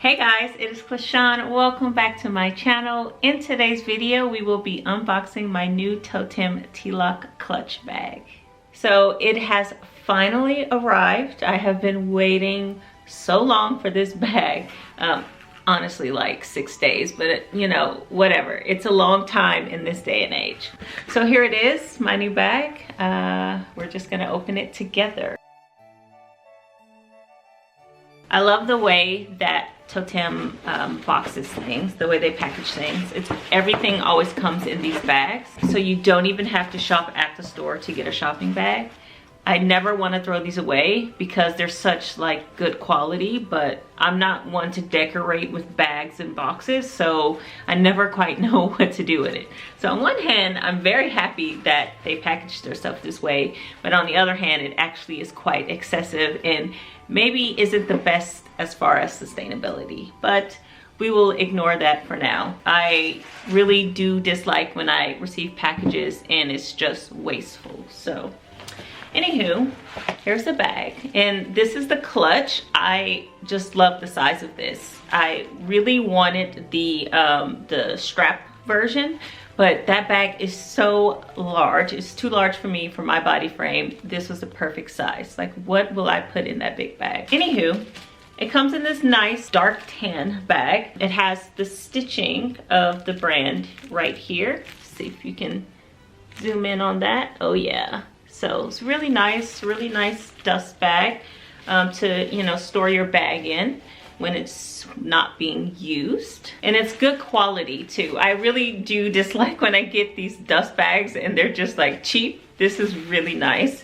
Hey guys, it is Cleshawn. Welcome back to my channel. In today's video, we will be unboxing my new Toteme T-Lock clutch bag. So it has finally arrived. I have been waiting so long for this bag. Honestly, like 6 days, but you know, whatever. It's a long time in this day and age. So here it is, my new bag. We're just gonna open it together. I love the way that Toteme boxes things, the way they package things. Everything always comes in these bags, so you don't even have to shop at the store to get a shopping bag. I never want to throw these away because they're such like good quality, but I'm not one to decorate with bags and boxes, so I never quite know what to do with it. So on one hand, I'm very happy that they package their stuff this way, but on the other hand, it actually is quite excessive and maybe isn't the best as far as sustainability, but we will ignore that for now. I really do dislike when I receive packages and it's just wasteful. So anywho, here's the bag, and this is the clutch. I just love the size of this. I really wanted the strap version, but that bag is so large. It's too large for me, for my body frame. This was the perfect size. Like, what will I put in that big bag? Anywho, it comes in this nice dark tan bag. It has the stitching of the brand right here. See if you can zoom in on that. Oh yeah. So it's really nice dust bag to, you know, store your bag in when it's not being used. And it's good quality too. I really do dislike when I get these dust bags and they're just like cheap. This is really nice.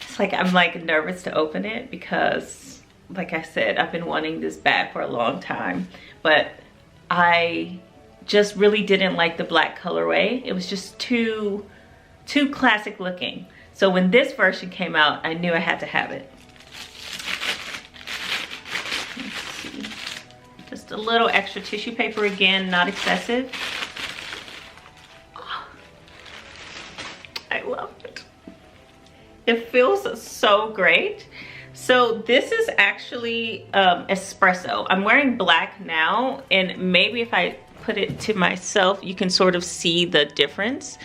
It's like I'm like nervous to open it because, like I said, I've been wanting this bag for a long time, but I just really didn't like the black colorway. It was just too classic looking. So when this version came out, I knew I had to have it. Let's see. Just a little extra tissue paper, again, not excessive. Oh, I love it. It feels so great. So this is actually espresso. I'm wearing black now, and maybe if I put it to myself, you can sort of see the difference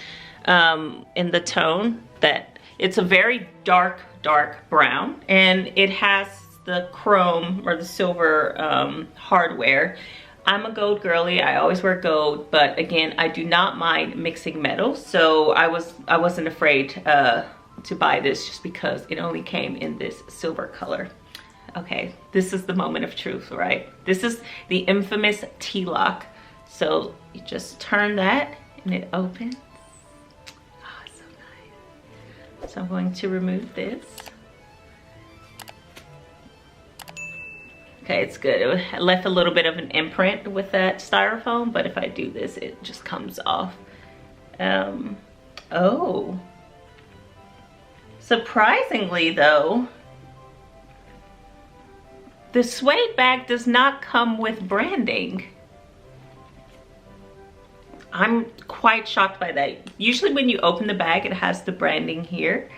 in the tone. That it's a very dark brown, and it has the chrome or the silver hardware. I'm a gold girly. I always wear gold, but again, I do not mind mixing metals, so I wasn't afraid to buy this just because it only came in this silver color. Okay, this is the moment of truth, right? This is the infamous T-Lock. So you just turn that and it opens. Oh, it's so nice. So I'm going to remove this. Okay, it's good. It left a little bit of an imprint with that styrofoam, but if I do this, it just comes off. Oh. Surprisingly though, the Suede bag does not come with branding. I'm quite shocked by that. Usually when you open the bag, it has the branding here,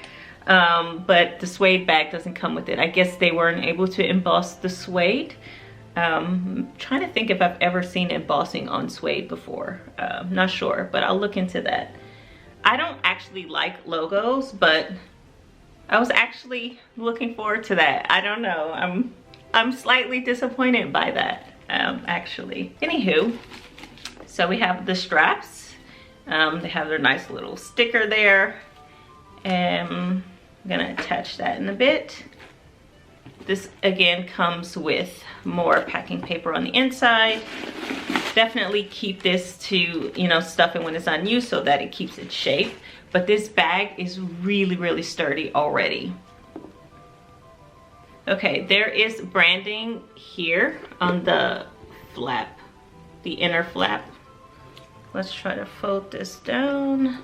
but the Suede bag doesn't come with it. I guess they weren't able to emboss the Suede. I'm trying to think if I've ever seen embossing on Suede before. Not sure, but I'll look into that. I don't actually like logos, but I was actually looking forward to that. I don't know. I'm slightly disappointed by that, actually. Anywho. So we have the straps. They have their nice little sticker there. I'm gonna attach that in a bit. This again comes with more packing paper on the inside. Definitely keep this to, you know, stuff it when it's unused so that it keeps its shape. But this bag is really sturdy already. Okay, there is branding here on the flap, the inner flap. Let's try to fold this down.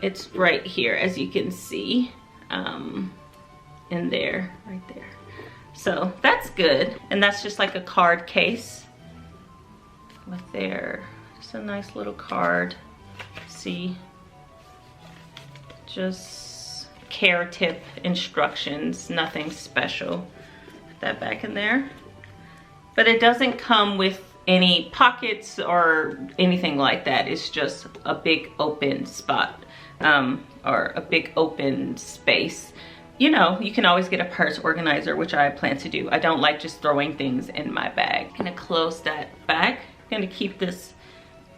It's right here, as you can see, in there, right there. So that's good. And that's just like a card case with just a nice little card. See, just care tip instructions, nothing special. put that back in there. But it doesn't come with any pockets or anything like that. It's just a big open spot, or a big open space. You know, you can always get a purse organizer, which I plan to do. I don't like just throwing things in my bag. I'm gonna close that back. I'm gonna keep this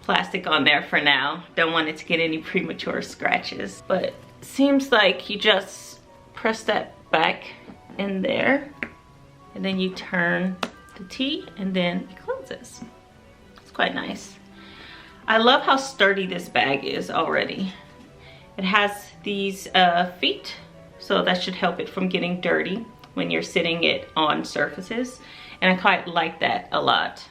plastic on there for now. Don't want it to get any premature scratches. But seems like you just press that back in there, and then you turn the T, and then it closes. It's quite nice. I love how sturdy this bag is already. It has these feet, so that should help it from getting dirty when you're sitting it on surfaces, and I quite like that a lot.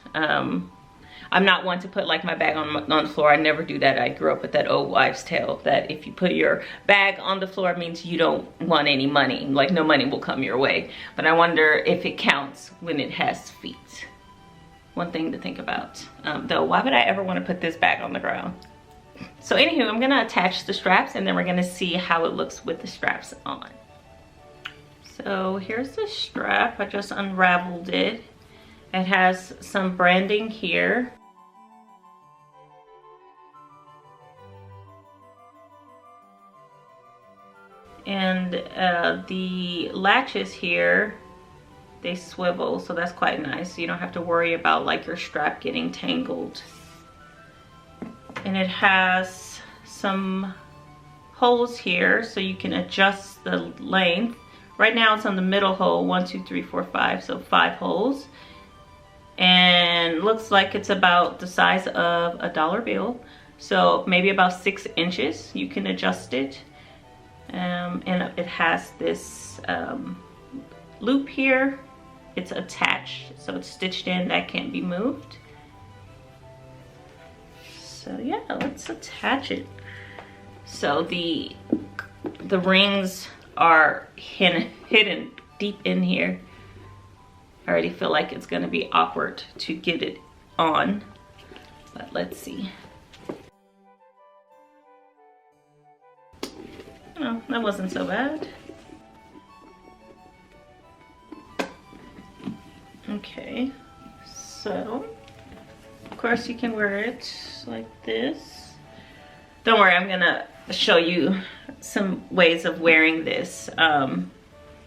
I'm not one to put like my bag on the floor. I never do that. I grew up with that old wives' tale that if you put your bag on the floor, it means you don't want any money. Like no money will come your way. But I wonder if it counts when it has feet. One thing to think about. Though, why would I ever want to put this bag on the ground? So anywho, I'm gonna attach the straps, and then we're gonna see how it looks with the straps on. So here's the strap. I just unraveled it. It has some branding here. And the latches here, they swivel, so that's quite nice. So you don't have to worry about like your strap getting tangled. And it has some holes here so you can adjust the length. Right now it's on the middle hole, 1, 2, 3, 4, 5, so 5 holes. And looks like it's about the size of a dollar bill, so maybe about 6 inches. You can adjust it, and it has this loop here. It's attached, so it's stitched in. That can't be moved. So yeah, let's attach it. So the rings are hidden deep in here. I already feel like it's gonna be awkward to get it on, but let's see. Oh, that wasn't so bad. Okay, so of course you can wear it like this. Don't worry, I'm gonna show you some ways of wearing this.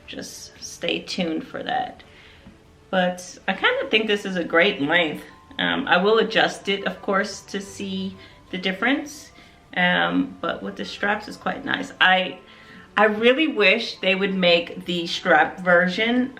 Just stay tuned for that. But I kind of think this is a great length. I will adjust it, of course, to see the difference. But with the straps, it's quite nice. I really wish they would make the strap version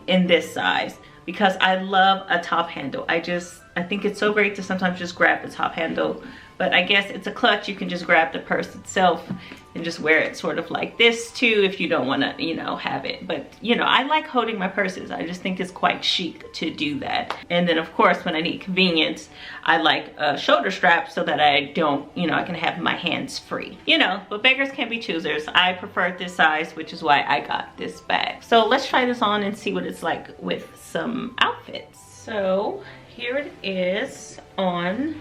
in this size, because I love a top handle. I think it's so great to sometimes just grab the top handle. But I guess it's a clutch. You can just grab the purse itself and just wear it sort of like this too if you don't want to, you know, have it. But, you know, I like holding my purses. I just think it's quite chic to do that. And then, of course, when I need convenience, I like a shoulder strap so that I don't, you know, I can have my hands free. You know, but beggars can't be choosers. I preferred this size, which is why I got this bag. So let's try this on and see what it's like with some outfits. So here it is on.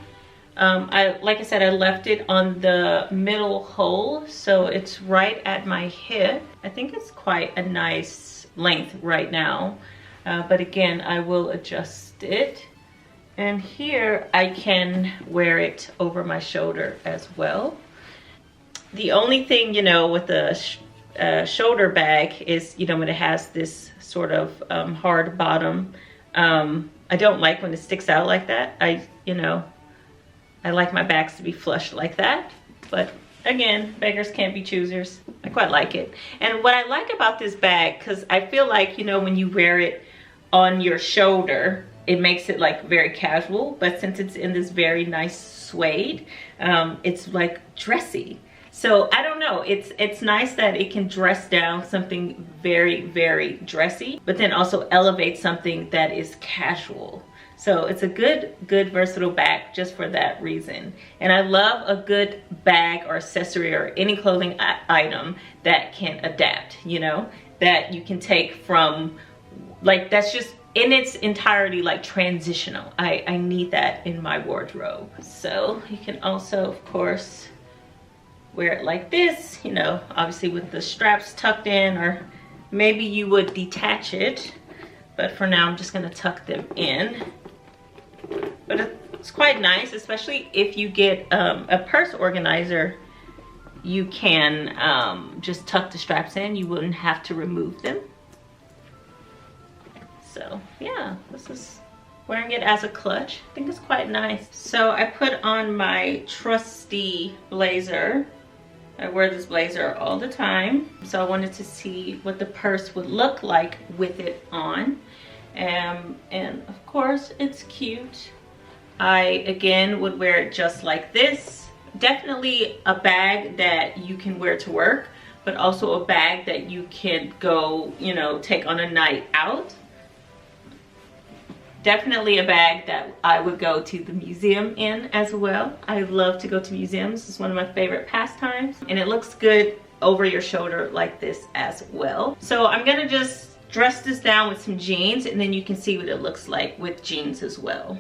Like I said, I left it on the middle hole, so it's right at my hip. I think it's quite a nice length right now, but again, I will adjust it. And here I can wear it over my shoulder as well. The only thing, you know, with the shoulder bag is, you know, when it has this sort of hard bottom, I don't like when it sticks out like that. I like my bags to be flush like that, but again, beggars can't be choosers. I quite like it. And what I like about this bag, because I feel like, you know, when you wear it on your shoulder, it makes it like very casual, but since it's in this very nice suede, it's like dressy. So I don't know, it's nice that it can dress down something very, very dressy, but then also elevate something that is casual. So it's a good versatile bag just for that reason. And I love a good bag or accessory or any clothing item that can adapt, you know, that you can take from, like, that's just in its entirety, like, transitional. I need that in my wardrobe. So you can also, of course, wear it like this, you know, obviously with the straps tucked in, or maybe you would detach it but for now I'm just gonna tuck them in. But it's quite nice, especially if you get a purse organizer. You can just tuck the straps in. You wouldn't have to remove them. So yeah, this is wearing it as a clutch. I think it's quite nice. So I put on my trusty blazer. I wear this blazer all the time. So I wanted to see what the purse would look like with it on. And of course it's cute. I again would wear it just like this. Definitely a bag that you can wear to work, but also a bag that you can go, you know, take on a night out. Definitely a bag that I would go to the museum in as well. I love to go to museums. It's one of my favorite pastimes. And it looks good over your shoulder like this as well. So I'm gonna just dress this down with some jeans, and then you can see what it looks like with jeans as well.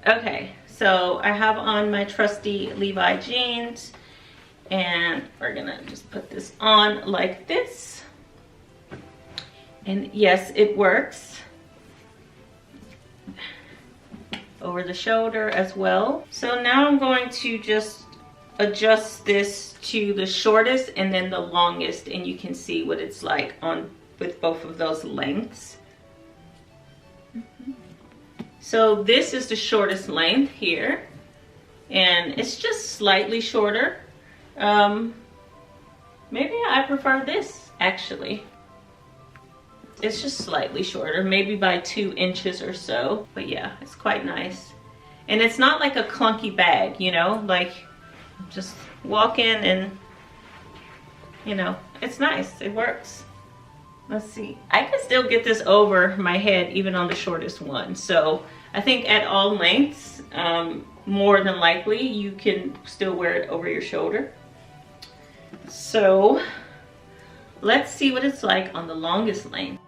Okay, so I have on my trusty Levi jeans, and we're gonna just put this on like this. And yes, it works. Over the shoulder as well. So now I'm going to just adjust this to the shortest and then the longest, and you can see what it's like on with both of those lengths. So this is the shortest length here, and it's just slightly shorter. Maybe I prefer this actually. It's just slightly shorter, maybe by 2 inches or so. But yeah, it's quite nice. And it's not like a clunky bag, you know, like just walk in and, you know, it's nice, it works. Let's see, I can still get this over my head even on the shortest one. So I think at all lengths, more than likely, you can still wear it over your shoulder. So let's see what it's like on the longest length.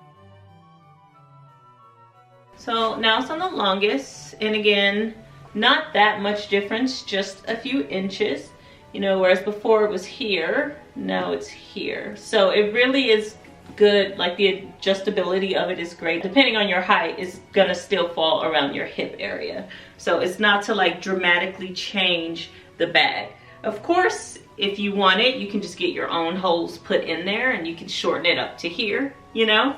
So now it's on the longest, and again, not that much difference, just a few inches, you know, whereas before it was here, now it's here. So it really is good, like the adjustability of it is great. Depending on your height, it's gonna still fall around your hip area. So it's not to like dramatically change the bag. Of course, if you want it, you can just get your own holes put in there and you can shorten it up to here, you know?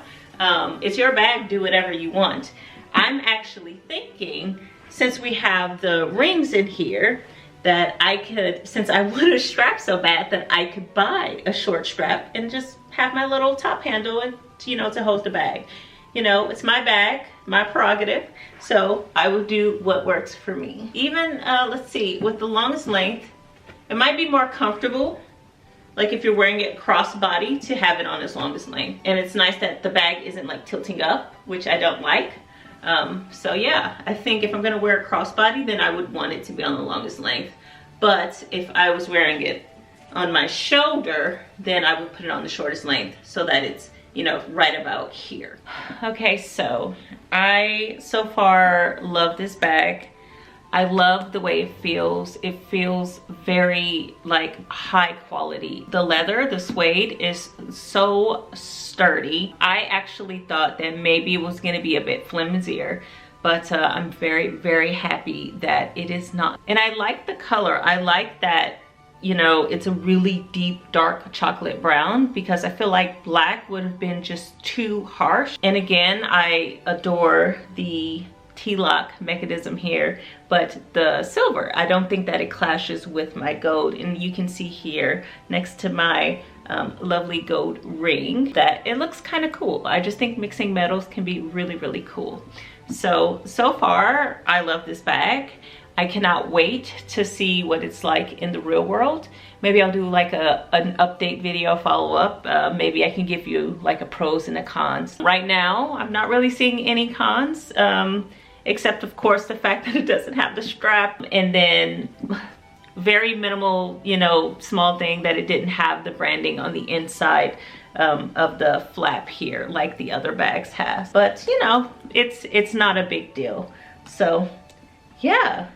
It's your bag, do whatever you want. I'm actually thinking, since we have the rings in here, that I could, since I want a strap so bad, that I could buy a short strap and just have my little top handle and, you know, to hold the bag. You know, it's my bag, my prerogative, so I will do what works for me. Even, let's see, with the longest length, it might be more comfortable, like if you're wearing it crossbody, to have it on its longest length. And it's nice that the bag isn't like tilting up, which I don't like. So yeah, I think if I'm gonna wear a crossbody, then I would want it to be on the longest length. But if I was wearing it on my shoulder, then I would put it on the shortest length so that it's, you know, right about here. Okay, so I so far love this bag. I love the way it feels. It feels very like high quality. The leather, the suede, is so sturdy. I actually thought that maybe it was gonna be a bit flimsier, but I'm very, very happy that it is not. And I like the color. I like that, you know, it's a really deep, dark chocolate brown, because I feel like black would have been just too harsh. And again, I adore the T-lock mechanism here, but the silver, I don't think that it clashes with my gold. And you can see here next to my lovely gold ring that it looks kind of cool. I just think mixing metals can be really, really cool. So far I love this bag. I cannot wait to see what it's like in the real world. Maybe I'll do like an update video follow-up. Maybe I can give you like a pros and a cons. Right now, I'm not really seeing any cons, except of course the fact that it doesn't have the strap, and then very minimal, you know, small thing that it didn't have the branding on the inside of the flap here like the other bags has. But you know, it's not a big deal. So yeah,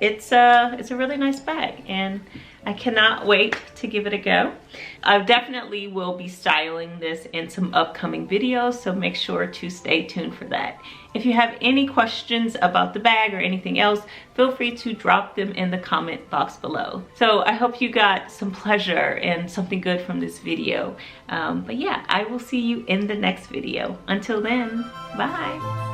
it's a really nice bag, and I cannot wait to give it a go. I definitely will be styling this in some upcoming videos, so make sure to stay tuned for that. If you have any questions about the bag or anything else, feel free to drop them in the comment box below. So I hope you got some pleasure and something good from this video. But yeah, I will see you in the next video. Until then, bye.